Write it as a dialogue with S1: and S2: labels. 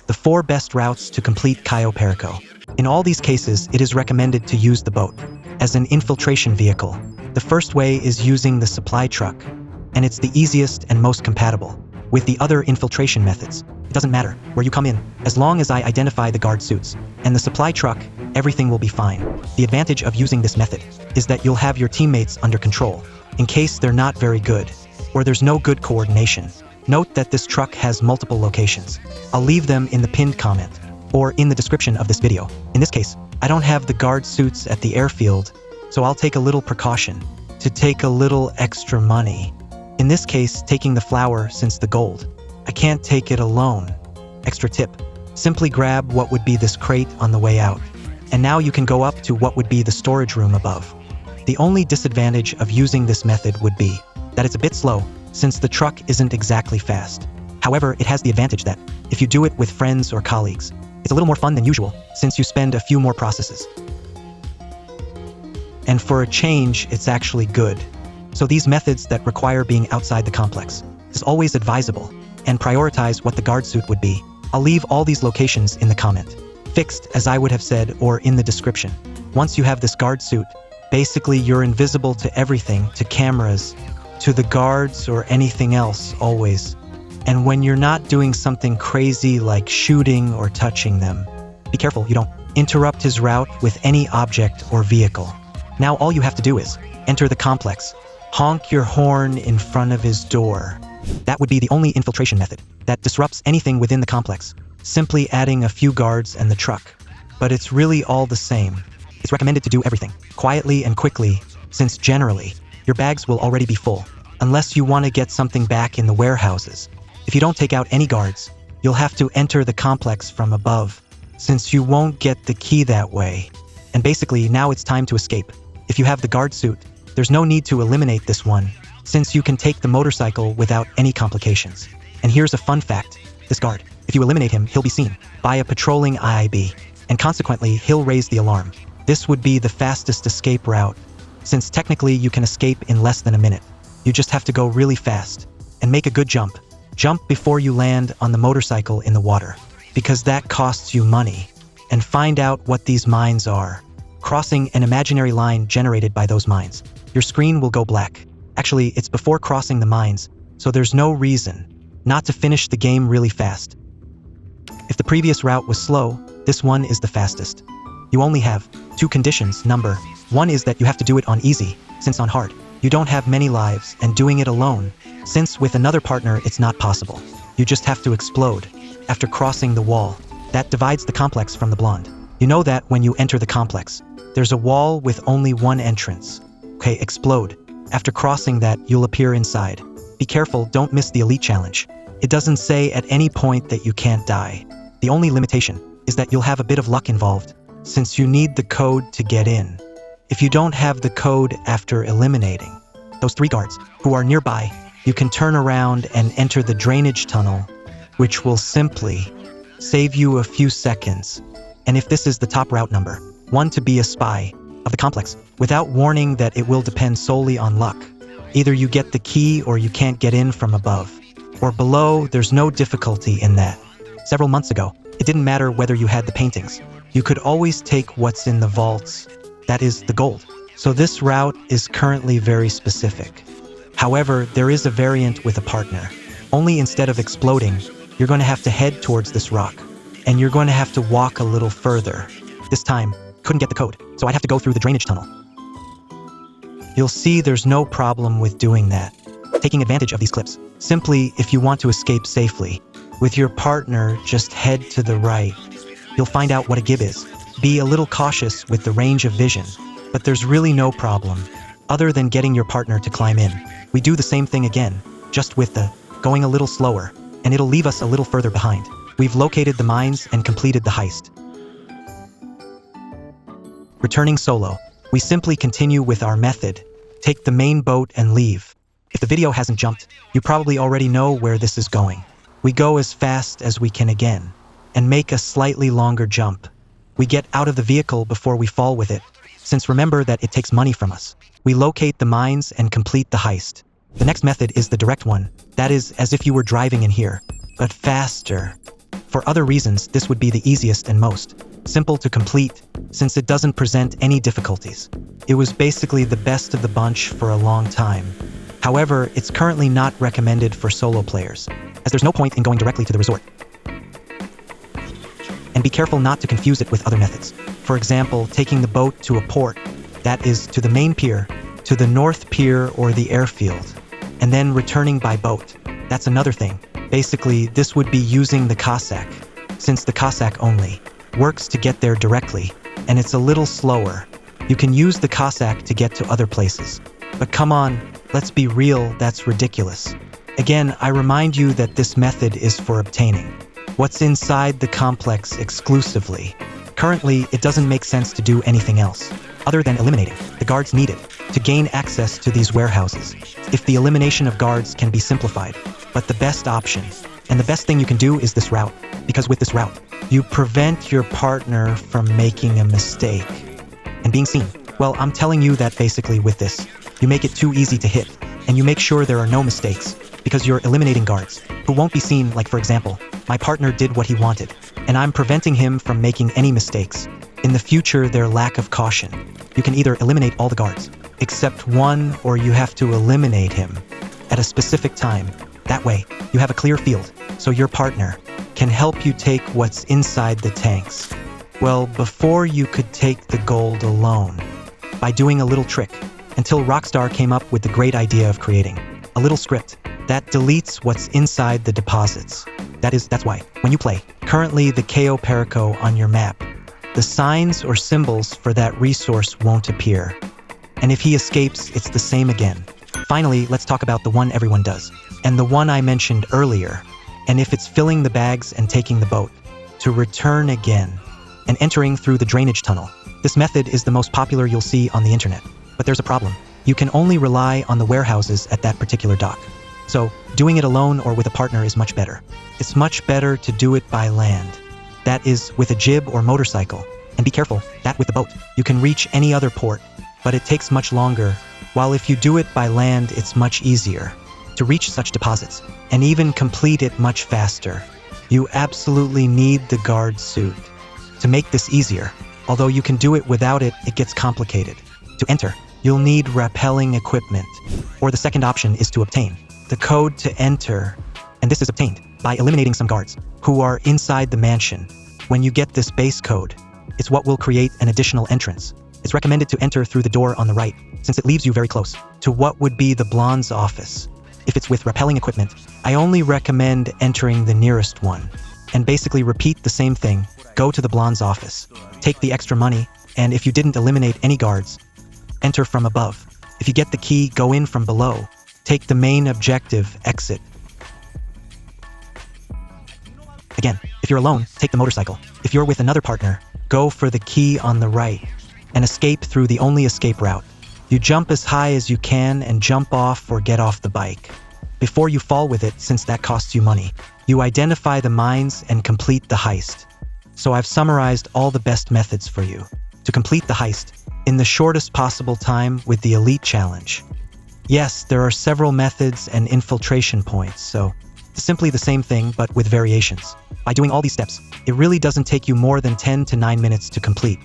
S1: the 4 best routes to complete Cayo Perico. In all these cases, it is recommended to use the boat as an infiltration vehicle. The first way is using the supply truck, and it's the easiest and most compatible with the other infiltration methods. It doesn't matter where you come in, as long as I identify the guard suits and the supply truck, everything will be fine. The advantage of using this method is that you'll have your teammates under control in case they're not very good or there's no good coordination. Note that this truck has multiple locations. I'll leave them in the pinned comment or in the description of this video. In this case, I don't have the guard suits at the airfield, so I'll take a little precaution to take a little extra money. In this case, taking the flour since the gold. I can't take it alone. Extra tip, simply grab what would be this crate on the way out. And now you can go up to what would be the storage room above. The only disadvantage of using this method would be that it's a bit slow, since the truck isn't exactly fast. However, it has the advantage that if you do it with friends or colleagues, it's a little more fun than usual, since you spend a few more processes. And for a change, it's actually good. So these methods that require being outside the complex is always advisable, and prioritize what the guard suit would be. I'll leave all these locations in the comment, fixed as I would have said, or in the description. Once you have this guard suit, basically you're invisible to everything, to cameras, to the guards or anything else always. And when you're not doing something crazy like shooting or touching them, be careful you don't interrupt his route with any object or vehicle. Now all you have to do is enter the complex, honk your horn in front of his door. That would be the only infiltration method that disrupts anything within the complex, simply adding a few guards and the truck. But it's really all the same. It's recommended to do everything quietly and quickly, since generally, your bags will already be full, unless you want to get something back in the warehouses. If you don't take out any guards, you'll have to enter the complex from above, since you won't get the key that way. And basically, now it's time to escape. If you have the guard suit, there's no need to eliminate this one, since you can take the motorcycle without any complications. And here's a fun fact. This guard, if you eliminate him, he'll be seen by a patrolling IIB, and consequently, he'll raise the alarm. This would be the fastest escape route, since technically you can escape in less than a minute. You just have to go really fast and make a good jump. Jump before you land on the motorcycle in the water, because that costs you money. And find out what these mines are. Crossing an imaginary line generated by those mines. Your screen will go black. Actually, it's before crossing the mines, so there's no reason not to finish the game really fast. If the previous route was slow, this one is the fastest. You only have 2 conditions. Number 1 is that you have to do it on easy, since on hard, you don't have many lives, and doing it alone, since with another partner it's not possible. You just have to explode after crossing the wall that divides the complex from the blonde. You know that when you enter the complex, there's a wall with only one entrance. Okay, explode. After crossing that, you'll appear inside. Be careful, don't miss the elite challenge. It doesn't say at any point that you can't die. The only limitation is that you'll have a bit of luck involved, since you need the code to get in. If you don't have the code after eliminating those 3 guards who are nearby, you can turn around and enter the drainage tunnel, which will simply save you a few seconds. And if this is the top route number 1 to be a spy of the complex, without warning that it will depend solely on luck. Either you get the key or you can't get in from above. Or below, there's no difficulty in that. Several months ago, it didn't matter whether you had the paintings. You could always take what's in the vaults. That is the gold. So this route is currently very specific. However, there is a variant with a partner. Only instead of exploding, you're going to have to head towards this rock. And you're going to have to walk a little further. This time, couldn't get the code, so I'd have to go through the drainage tunnel. You'll see there's no problem with doing that. Taking advantage of these clips. Simply, if you want to escape safely, with your partner, just head to the right. You'll find out what a gib is. Be a little cautious with the range of vision, but there's really no problem, other than getting your partner to climb in. We do the same thing again, just with the going a little slower, and it'll leave us a little further behind. We've located the mines and completed the heist. Returning solo, we simply continue with our method. Take the main boat and leave. If the video hasn't jumped, you probably already know where this is going. We go as fast as we can again, and make a slightly longer jump. We get out of the vehicle before we fall with it, since remember that it takes money from us. We locate the mines and complete the heist. The next method is the direct one, that is as if you were driving in here, but faster. For other reasons, this would be the easiest and most simple to complete, since it doesn't present any difficulties. It was basically the best of the bunch for a long time. However, it's currently not recommended for solo players, as there's no point in going directly to the resort. And be careful not to confuse it with other methods. For example, taking the boat to a port, that is, to the main pier, to the north pier or the airfield, and then returning by boat. That's another thing. Basically, this would be using the Cossack, since the Cossack only works to get there directly, and it's a little slower. You can use the Cossack to get to other places. But come on, let's be real, that's ridiculous. Again, I remind you that this method is for obtaining what's inside the complex exclusively. Currently, it doesn't make sense to do anything else, other than eliminating the guards needed to gain access to these warehouses. If the elimination of guards can be simplified, but the best option, and the best thing you can do is this route, because with this route, you prevent your partner from making a mistake and being seen. Well, I'm telling you that basically with this, you make it too easy to hit, and you make sure there are no mistakes, because you're eliminating guards who won't be seen. Like, for example, my partner did what he wanted, and I'm preventing him from making any mistakes. In the future, their lack of caution. You can either eliminate all the guards, except one, or you have to eliminate him at a specific time. That way, you have a clear field, so your partner can help you take what's inside the tanks. Well, before you could take the gold alone, by doing a little trick, until Rockstar came up with the great idea of creating a little script that deletes what's inside the deposits. That's why, when you play currently the Cayo Perico on your map, the signs or symbols for that resource won't appear. And if he escapes, it's the same again. Finally, let's talk about the one everyone does, and the one I mentioned earlier. And if it's filling the bags and taking the boat to return again and entering through the drainage tunnel. This method is the most popular you'll see on the internet. But there's a problem. You can only rely on the warehouses at that particular dock. So, doing it alone or with a partner is much better. It's much better to do it by land. That is, with a jib or motorcycle. And be careful, that with the boat, you can reach any other port, but it takes much longer. While if you do it by land, it's much easier to reach such deposits, and even complete it much faster. You absolutely need the guard suit to make this easier. Although you can do it without it, it gets complicated. To enter, you'll need rappelling equipment, or the second option is to obtain the code to enter, and this is obtained by eliminating some guards who are inside the mansion. When you get this base code, it's what will create an additional entrance. It's recommended to enter through the door on the right, since it leaves you very close to what would be the blonde's office. If it's with rappelling equipment, I only recommend entering the nearest one, and basically repeat the same thing. Go to the blonde's office, take the extra money, and if you didn't eliminate any guards, enter from above. If you get the key, go in from below. Take the main objective, exit. Again, if you're alone, take the motorcycle. If you're with another partner, go for the key on the right, and escape through the only escape route. You jump as high as you can and jump off or get off the bike. Before you fall with it, since that costs you money, you identify the mines and complete the heist. So I've summarized all the best methods for you to complete the heist in the shortest possible time with the Elite Challenge. Yes, there are several methods and infiltration points, so it's simply the same thing but with variations. By doing all these steps, it really doesn't take you more than 10 to 9 minutes to complete.